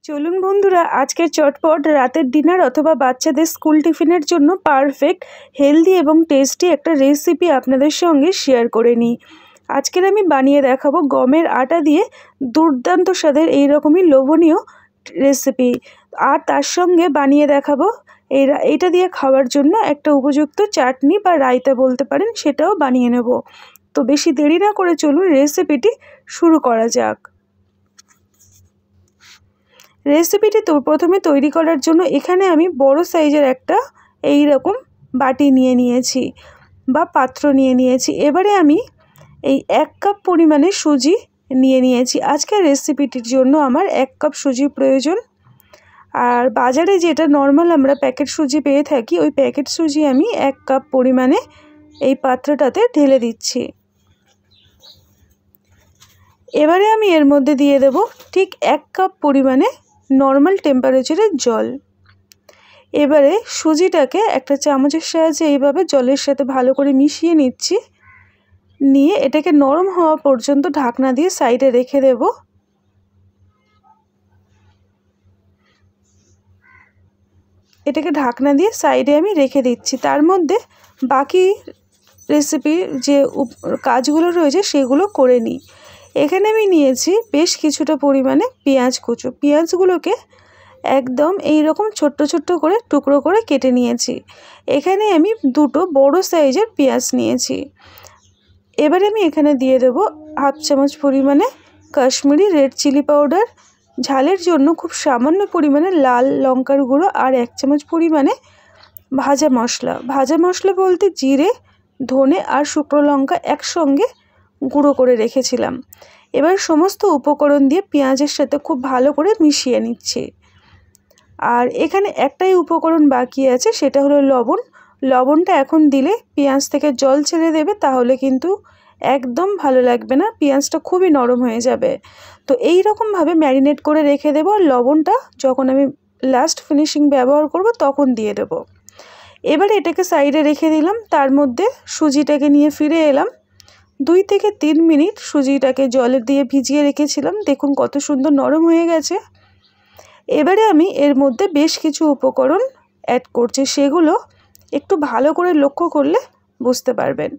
চলুন বন্ধুরা, আজকের চটপট রাতের ডিনার অথবা বাচ্চাদের স্কুল টিফিনের জন্য পারফেক্ট হেলদি এবং টেস্টি একটা রেসিপি আপনাদের সঙ্গে শেয়ার করে নিই। আজকের আমি বানিয়ে দেখাবো গমের আটা দিয়ে দুর্দান্ত স্বাদের এইরকমই লোভনীয় রেসিপি। আর তার সঙ্গে বানিয়ে দেখাবো এইটা দিয়ে খাওয়ার জন্য একটা উপযুক্ত চাটনি বা রায়তা বলতে পারেন, সেটাও বানিয়ে নেব। তো বেশি দেরি না করে চলুন রেসিপিটি শুরু করা যাক। রেসিপিটি তো প্রথমে তৈরি করার জন্য এখানে আমি বড় সাইজের একটা এই রকম বাটি নিয়ে নিয়েছি বা পাত্র নিয়ে নিয়েছি। এবারে আমি এই 1 কাপ পরিমাণে সুজি নিয়ে নিয়েছি। আজকের রেসিপিটির জন্য আমার 1 কাপ সুজি প্রয়োজন। আর বাজারে যেটা নর্মাল আমরা প্যাকেট সুজি পেয়ে থাকি, ওই প্যাকেট সুজি আমি 1 কাপ পরিমাণে এই পাত্রটাতে ঢেলে দিচ্ছি। এবারে আমি এর মধ্যে দিয়ে দেব ঠিক 1 কাপ পরিমাণে নর্মাল টেম্পারেচারের জল। এবারে সুজিটাকে একটা চামচের সাহায্যে এইভাবে জলের সাথে ভালো করে মিশিয়ে নিচ্ছি। নিয়ে এটাকে নরম হওয়া পর্যন্ত ঢাকনা দিয়ে সাইডে রেখে দেব। এটাকে ঢাকনা দিয়ে সাইডে আমি রেখে দিচ্ছি। তার মধ্যে বাকি রেসিপির যে কাজগুলো রয়েছে সেগুলো করে নিই। এখানে আমি নিয়েছি বেশ কিছুটা পরিমাণে পেঁয়াজ কুচো। পেঁয়াজগুলোকে একদম এই রকম ছোট্ট ছোট্ট করে টুকরো করে কেটে নিয়েছি। এখানে আমি দুটো বড় সাইজের পেঁয়াজ নিয়েছি। এবারে আমি এখানে দিয়ে দেব 1/2 চামচ পরিমাণে কাশ্মীরি রেড চিলি পাউডার, ঝালের জন্য খুব সামান্য পরিমাণে লাল লঙ্কার গুঁড়ো, আর 1 চামচ পরিমাণে ভাজা মশলা। ভাজা মশলা বলতে জিরে, ধনে আর শুকনো লঙ্কা একসঙ্গে গুঁড়ো করে রেখেছিলাম। এবার সমস্ত উপকরণ দিয়ে পেঁয়াজের সাথে খুব ভালো করে মিশিয়ে নিচ্ছি। আর এখানে একটাই উপকরণ বাকি আছে, সেটা হলো লবণ। লবণটা এখন দিলে পেঁয়াজ থেকে জল ছেড়ে দেবে, তাহলে কিন্তু একদম ভালো লাগবে না, পেঁয়াজটা খুবই নরম হয়ে যাবে। তো এই রকমভাবে ম্যারিনেট করে রেখে দেবো। আর লবণটা যখন আমি লাস্ট ফিনিশিং ব্যবহার করব তখন দিয়ে দেবো। এবারে এটাকে সাইডে রেখে দিলাম। তার মধ্যে সুজিটাকে নিয়ে ফিরে এলাম। 2 থেকে 3 মিনিট সুজিটাকে জলে দিয়ে ভিজিয়ে রেখেছিলাম। দেখুন কত সুন্দর নরম হয়ে গেছে। এবারে আমি এর মধ্যে বেশ কিছু উপকরণ অ্যাড করছি, সেগুলো একটু ভালো করে লক্ষ্য করলে বুঝতে পারবেন।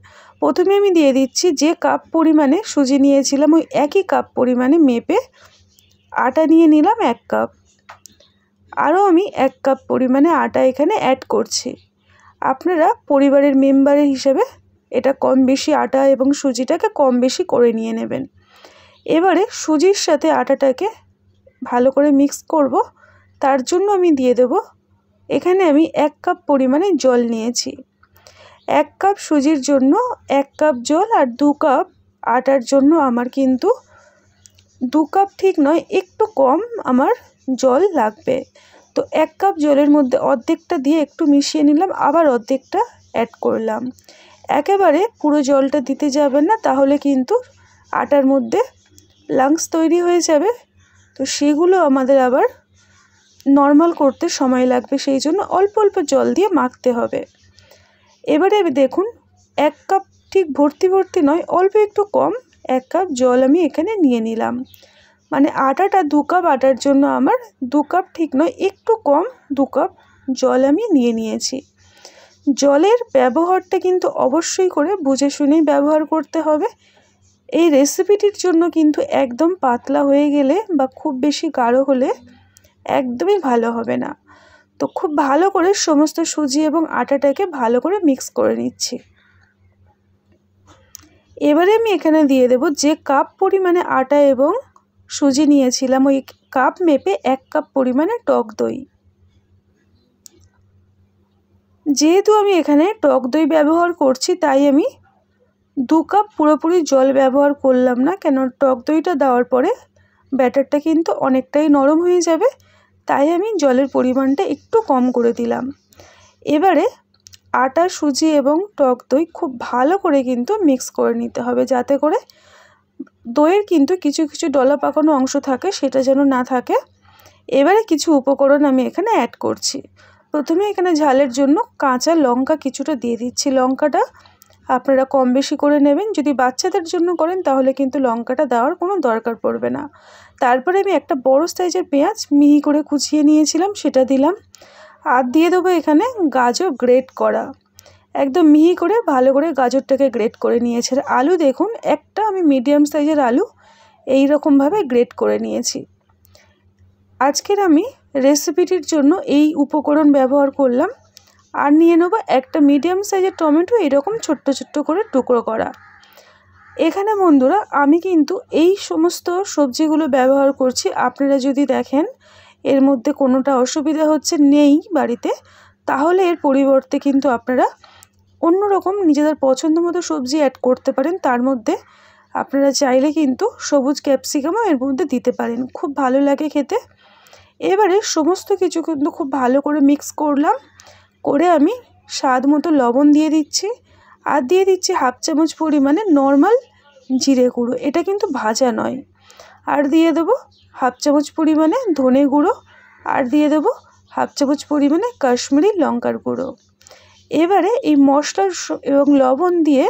প্রথমে আমি দিয়ে দিচ্ছি যে কাপ পরিমাণে সুজি নিয়েছিলাম, ওই একই কাপ পরিমাণে মেপে আটা নিয়ে নিলাম 1 কাপ। আরও আমি 1 কাপ পরিমাণে আটা এখানে অ্যাড করছি। আপনারা পরিবারের মেম্বারের হিসেবে এটা কম বেশি আটা এবং সুজিটাকে কম বেশি করে নিয়ে নেবেন। এবারে সুজির সাথে আটাটাকে ভালো করে মিক্স করব। তার জন্য আমি দিয়ে দেব, এখানে আমি 1 কাপ পরিমাণে জল নিয়েছি। 1 কাপ সুজির জন্য 1 কাপ জল, আর 2 কাপ আটার জন্য আমার কিন্তু 2 কাপ ঠিক নয়, একটু কম আমার জল লাগবে। তো 1 কাপ জলের মধ্যে অর্ধেকটা দিয়ে একটু মিশিয়ে নিলাম, আবার অর্ধেকটা অ্যাড করলাম। একেবারে পুরো জলটা দিতে যাবেন না, তাহলে কিন্তু আটার মধ্যে লাংস তৈরি হয়ে যাবে। তো সেগুলো আমাদের আবার নর্মাল করতে সময় লাগবে, সেই জন্য অল্প অল্প জল দিয়ে মাখতে হবে। এবারে দেখুন 1 কাপ ঠিক ভর্তি ভর্তি নয়, অল্প একটু কম 1 কাপ জল আমি এখানে নিয়ে নিলাম। মানে আটাটা 2 কাপ আটার জন্য আমার 2 কাপ ঠিক নয়, একটু কম 2 কাপ জল আমি নিয়ে নিয়েছি। জলের ব্যবহারটা কিন্তু অবশ্যই করে বুঝে শুনেই ব্যবহার করতে হবে। এই রেসিপিটির জন্য কিন্তু একদম পাতলা হয়ে গেলে বা খুব বেশি গাঢ় হলে একদমই ভালো হবে না। তো খুব ভালো করে সমস্ত সুজি এবং আটাটাকে ভালো করে মিক্স করে নিচ্ছি। এবারে আমি এখানে দিয়ে দেব যে কাপ পরিমাণে আটা এবং সুজি নিয়েছিলাম, ওই কাপ মেপে 1 কাপ পরিমাণে টক দই। যেহেতু আমি এখানে টক দই ব্যবহার করছি, তাই আমি 2 কাপ পুরোপুরি জল ব্যবহার করলাম না, কেন টক দইটা দেওয়ার পরে ব্যাটারটা কিন্তু অনেকটাই নরম হয়ে যাবে, তাই আমি জলের পরিমাণটা একটু কম করে দিলাম। এবারে আটা, সুজি এবং টক দই খুব ভালো করে কিন্তু মিক্স করে নিতে হবে, যাতে করে দইয়ের কিন্তু কিছু কিছু ডলা পাকানো অংশ থাকে, সেটা যেন না থাকে। এবারে কিছু উপকরণ আমি এখানে অ্যাড করছি। প্রথমে এখানে ঝালের জন্য কাঁচা লঙ্কা কিছুটা দিয়ে দিচ্ছি। লঙ্কাটা আপনারা কম বেশি করে নেবেন। যদি বাচ্চাদের জন্য করেন তাহলে কিন্তু লঙ্কাটা দেওয়ার কোনো দরকার পড়বে না। তারপরে আমি একটা বড় সাইজের পেঁয়াজ মিহি করে কুচিয়ে নিয়েছিলাম, সেটা দিলাম। আর দিয়ে দেবো এখানে গাজর গ্রেট করা, একদম মিহি করে ভালো করে গাজরটাকে গ্রেট করে নিয়েছি। আর আলু দেখুন, একটা আমি মিডিয়াম সাইজের আলু এই রকমভাবে গ্রেট করে নিয়েছি। আজকের আমি রেসিপিটির জন্য এই উপকরণ ব্যবহার করলাম। আর নিয়ে নেবো একটা মিডিয়াম সাইজের টমেটো, এরকম ছোট্ট ছোট্ট করে টুকরো করা। এখানে বন্ধুরা আমি কিন্তু এই সমস্ত সবজিগুলো ব্যবহার করছি। আপনারা যদি দেখেন এর মধ্যে কোনোটা অসুবিধা হচ্ছে নেই বাড়িতে, তাহলে এর পরিবর্তে কিন্তু আপনারা অন্যরকম নিজেদের পছন্দ মতো সবজি অ্যাড করতে পারেন। তার মধ্যে আপনারা চাইলে কিন্তু সবুজ ক্যাপসিকামও এর মধ্যে দিতে পারেন, খুব ভালো লাগে খেতে। এবারে সমস্ত কিছু কিন্তু খুব ভালো করে মিক্স করলাম, করে আমি স্বাদ মতো লবণ দিয়ে দিচ্ছি। আর দিয়ে দিচ্ছি হাফ চামচ পরিমাণে নর্মাল জিরে গুঁড়ো, এটা কিন্তু ভাজা নয়। আর দিয়ে দেবো হাফ চামচ পরিমাণে ধনে গুঁড়ো, আর দিয়ে দেবো হাফ চামচ পরিমাণে কাশ্মীরি লঙ্কার গুঁড়ো। এবারে এই মশলা এবং লবণ দিয়ে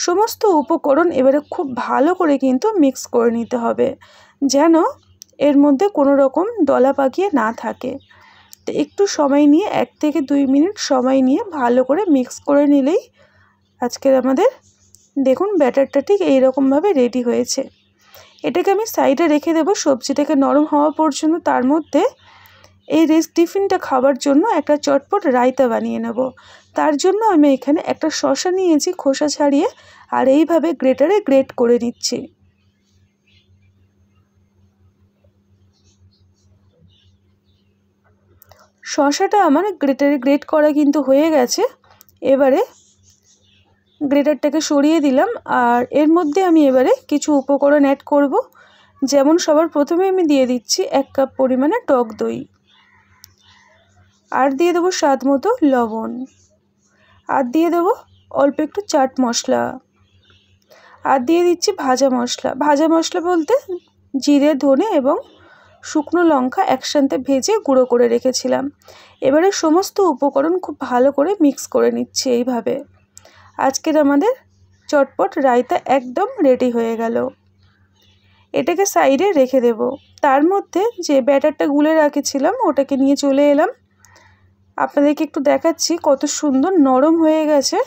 সমস্ত উপকরণ এবারে খুব ভালো করে কিন্তু মিক্স করে নিতে হবে, যেন এর মধ্যে কোনো রকম দলা পাকিয়ে না থাকে। তো একটু সময় নিয়ে 1 থেকে 2 মিনিট সময় নিয়ে ভালো করে মিক্স করে নিলেই আজকের আমাদের দেখুন ব্যাটারটা ঠিক এইরকমভাবে রেডি হয়েছে। এটাকে আমি সাইডে রেখে দেবো সবজিটাকে নরম হওয়া পর্যন্ত। তার মধ্যে এই টিফিনটা খাবার জন্য একটা চটপট রায়তা বানিয়ে নেব। তার জন্য আমি এখানে একটা শসা নিয়েছি খোসা ছাড়িয়ে, আর এইভাবে গ্রেটারে গ্রেট করে নিচ্ছি। শসাটা আমার গ্রেটারে গ্রেট করা কিন্তু হয়ে গেছে। এবারে গ্রেটারটাকে সরিয়ে দিলাম, আর এর মধ্যে আমি এবারে কিছু উপকরণ অ্যাড করব। যেমন সবার প্রথমে আমি দিয়ে দিচ্ছি 1 কাপ পরিমাণে টক দই, আর দিয়ে দেবো স্বাদ মতো লবণ, আর দিয়ে দেবো অল্প একটু চাট মশলা, আর দিয়ে দিচ্ছি ভাজা মশলা। ভাজা মশলা বলতে জিরে, ধনে এবং শুকনো লঙ্কা একসাথে ভেজে গুঁড়ো করে রেখেছিলাম। এবারে সমস্ত উপকরণ খুব ভালো করে মিক্স করে নিচ্ছি এইভাবে। আজকের আমাদের চটপট রায়তা একদম রেডি হয়ে গেল। এটাকে সাইডে রেখে দেব। তার মধ্যে যে ব্যাটারটা গুলে রেখেছিলাম ওটাকে নিয়ে চলে এলাম। আপনাদেরকে একটু দেখাচ্ছি কত সুন্দর নরম হয়ে গেছে।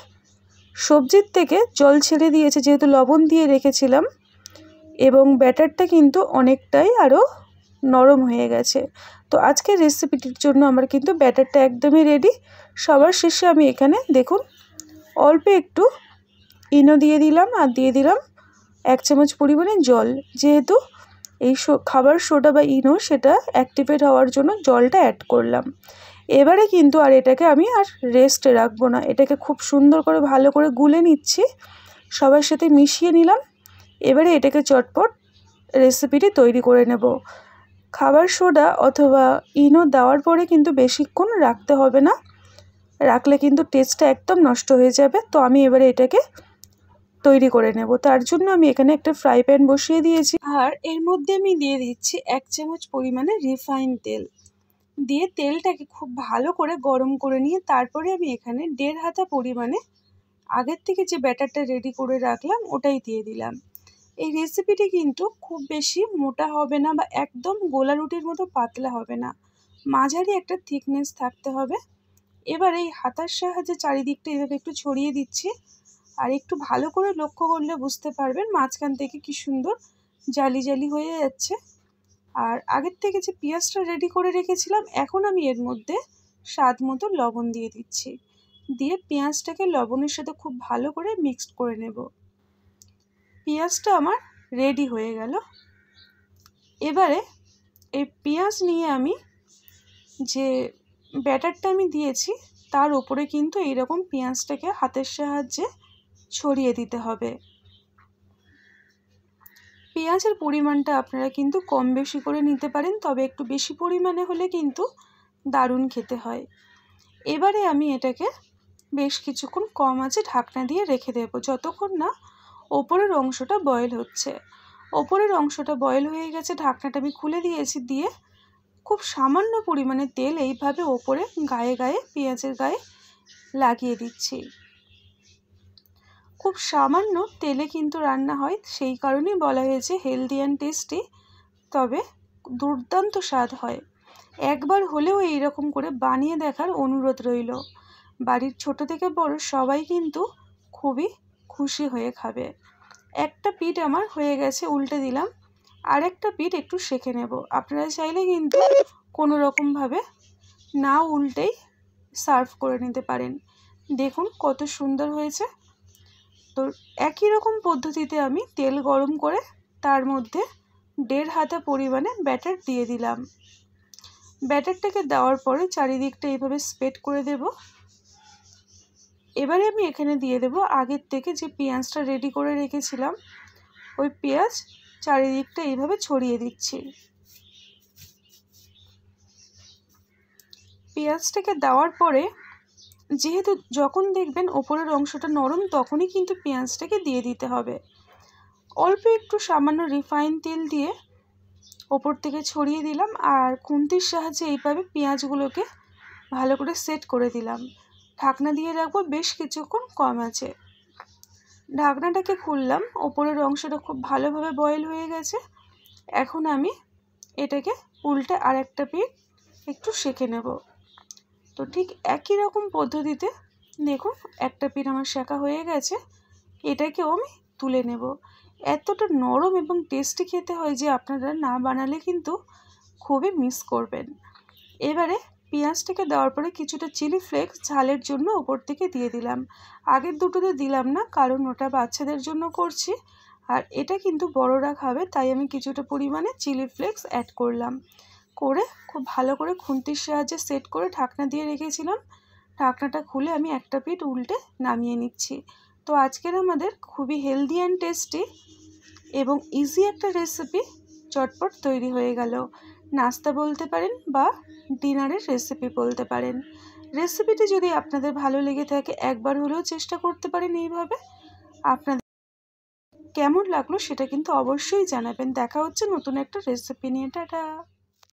সবজির থেকে জল ছেড়ে দিয়েছে যেহেতু লবণ দিয়ে রেখেছিলাম, এবং ব্যাটারটা কিন্তু অনেকটাই আরও নরম হয়ে গেছে। তো আজকের রেসিপিটির জন্য আমার কিন্তু ব্যাটারটা একদমই রেডি। সবার শেষে আমি এখানে দেখুন অল্প একটু ইনো দিয়ে দিলাম, আর দিয়ে দিলাম 1 চামচ পরিমাণে জল। যেহেতু এই খাবার সোডা বা ইনো সেটা অ্যাক্টিভেট হওয়ার জন্য জলটা অ্যাড করলাম। এবারে কিন্তু আর এটাকে আমি আর রেস্টে রাখবো না, এটাকে খুব সুন্দর করে ভালো করে গুলে নিচ্ছি, সবার সাথে মিশিয়ে নিলাম। এবারে এটাকে চটপট রেসিপিটি তৈরি করে নেব। খাবার সোডা অথবা ইনো দেওয়ার পরে কিন্তু বেশিক্ষণ রাখতে হবে না, রাখলে কিন্তু টেস্টটা একদম নষ্ট হয়ে যাবে। তো আমি এবারে এটাকে তৈরি করে নেব। তার জন্য আমি এখানে একটা ফ্রাই প্যান বসিয়ে দিয়েছি, আর এর মধ্যে আমি দিয়ে দিচ্ছি 1 চামচ পরিমাণে রিফাইন তেল। দিয়ে তেলটাকে খুব ভালো করে গরম করে নিয়ে তারপরে আমি এখানে 1.5 হাতা পরিমাণে আগের থেকে যে ব্যাটারটা রেডি করে রাখলাম ওটাই দিয়ে দিলাম। এই রেসিপিটি কিন্তু খুব বেশি মোটা হবে না বা একদম গোলা রুটির মতো পাতলা হবে না, মাঝারি একটা থিকনেস থাকতে হবে। এবার এই হাতার সাহায্যে চারিদিকটা এভাবে একটু ছড়িয়ে দিচ্ছি, আর একটু ভালো করে লক্ষ্য করলে বুঝতে পারবেন মাঝখান থেকে কি সুন্দর জালি জালি হয়ে যাচ্ছে। আর আগের থেকে যে পেঁয়াজটা রেডি করে রেখেছিলাম, এখন আমি এর মধ্যে স্বাদ মতো লবণ দিয়ে দিচ্ছি। দিয়ে পেঁয়াজটাকে লবণের সাথে খুব ভালো করে মিক্সড করে নেব। পেঁয়াজটা আমার রেডি হয়ে গেল। এবারে এই পেঁয়াজ নিয়ে আমি যে ব্যাটারটা আমি দিয়েছি তার উপরে কিন্তু এইরকম পেঁয়াজটাকে হাতের সাহায্যে ছড়িয়ে দিতে হবে। পেঁয়াজের পরিমাণটা আপনারা কিন্তু কম বেশি করে নিতে পারেন, তবে একটু বেশি পরিমাণে হলে কিন্তু দারুণ খেতে হয়। এবারে আমি এটাকে বেশ কিছুক্ষণ কম আঁচে ঢাকনা দিয়ে রেখে দেব, যতক্ষণ না ওপরের অংশটা বয়েল হচ্ছে। ওপরের অংশটা বয়েল হয়ে গেছে, ঢাকনাটা আমি খুলে দিয়েছি। দিয়ে খুব সামান্য পরিমাণে তেল এইভাবে ওপরে গায়ে গায়ে পেঁয়াজের গায়ে লাগিয়ে দিচ্ছি। খুব সামান্য তেলে কিন্তু রান্না হয়, সেই কারণেই বলা হয়েছে হেলদি অ্যান্ড টেস্টি। তবে দুর্দান্ত স্বাদ হয়। একবার হলেও এইরকম করে বানিয়ে দেখার অনুরোধ রইল। বাড়ির ছোট থেকে বড় সবাই কিন্তু খুবই খুশি হয়ে খাবে। একটা পিঠ আমার হয়ে গেছে, উল্টে দিলাম। আরেকটা পিঠ একটু সেঁকে নেব। আপনারা চাইলে কিন্তু কোনো রকমভাবে না উল্টেই সার্ভ করে নিতে পারেন। দেখুন কত সুন্দর হয়েছে। তো একই রকম পদ্ধতিতে আমি তেল গরম করে তার মধ্যে 1.5 হাতা পরিমাণে ব্যাটার দিয়ে দিলাম। ব্যাটারটাকে দেওয়ার পরে চারিদিকটা এইভাবে স্প্রেড করে দেব। এবারে আমি এখানে দিয়ে দেব আগের থেকে যে পেঁয়াজটা রেডি করে রেখেছিলাম, ওই পেঁয়াজ চারিদিকটা এইভাবে ছড়িয়ে দিচ্ছি। পেঁয়াজটাকে দেওয়ার পরে যেহেতু যখন দেখবেন ওপরের অংশটা নরম তখনই কিন্তু পেঁয়াজটাকে দিয়ে দিতে হবে। অল্প একটু সামান্য রিফাইন তেল দিয়ে ওপর থেকে ছড়িয়ে দিলাম আর খুন্তির সাহায্যে এইভাবে পেঁয়াজগুলোকে ভালো করে সেট করে দিলাম। ঢাকনা দিয়ে রাখবো বেশ কিছুক্ষণ কম আঁচে। ঢাকনাটাকে খুললাম, ওপরের অংশটা খুব ভালোভাবে বয়েল হয়ে গেছে। এখন আমি এটাকে উল্টে আরেকটা পিঠ একটু সেঁকে নেব। তো ঠিক একই রকম পদ্ধতিতে দেখুন একটা পিঠ আমার সেঁকা হয়ে গেছে, এটাকেও আমি তুলে নেব। এতটা নরম এবং টেস্টি খেতে হয় যে আপনারা না বানালে কিন্তু খুবই মিস করবেন। এবারে পেঁয়াজটাকে দেওয়ার পরে কিছুটা চিলি ফ্লেক্স ঝালের জন্য ওপর থেকে দিয়ে দিলাম। আগের দুটোতে দিলাম না, কারণ ওটা বাচ্চাদের জন্য করছি আর এটা কিন্তু বড়রা খাবে, তাই আমি কিছুটা পরিমাণে চিলি ফ্লেক্স অ্যাড করলাম। করে খুব ভালো করে খুন্তির সাহায্যে সেট করে ঢাকনা দিয়ে রেখেছিলাম। ঢাকনাটা খুলে আমি একটা পিঠ উল্টে নামিয়ে নিচ্ছি। তো আজকের আমাদের খুবই হেলদি অ্যান্ড টেস্টি এবং ইজি একটা রেসিপি চটপট তৈরি হয়ে গেল। নাস্তা বলতে পারেন বা ডিনারের রেসিপি বলতে পারেন। রেসিপিটি যদি আপনাদের ভালো লেগে থাকে একবার হলেও চেষ্টা করতে পারেন এইভাবে। আপনাদের কেমন লাগলো সেটা কিন্তু অবশ্যই জানাবেন। দেখা হচ্ছে নতুন একটা রেসিপি নিয়ে। টাটা।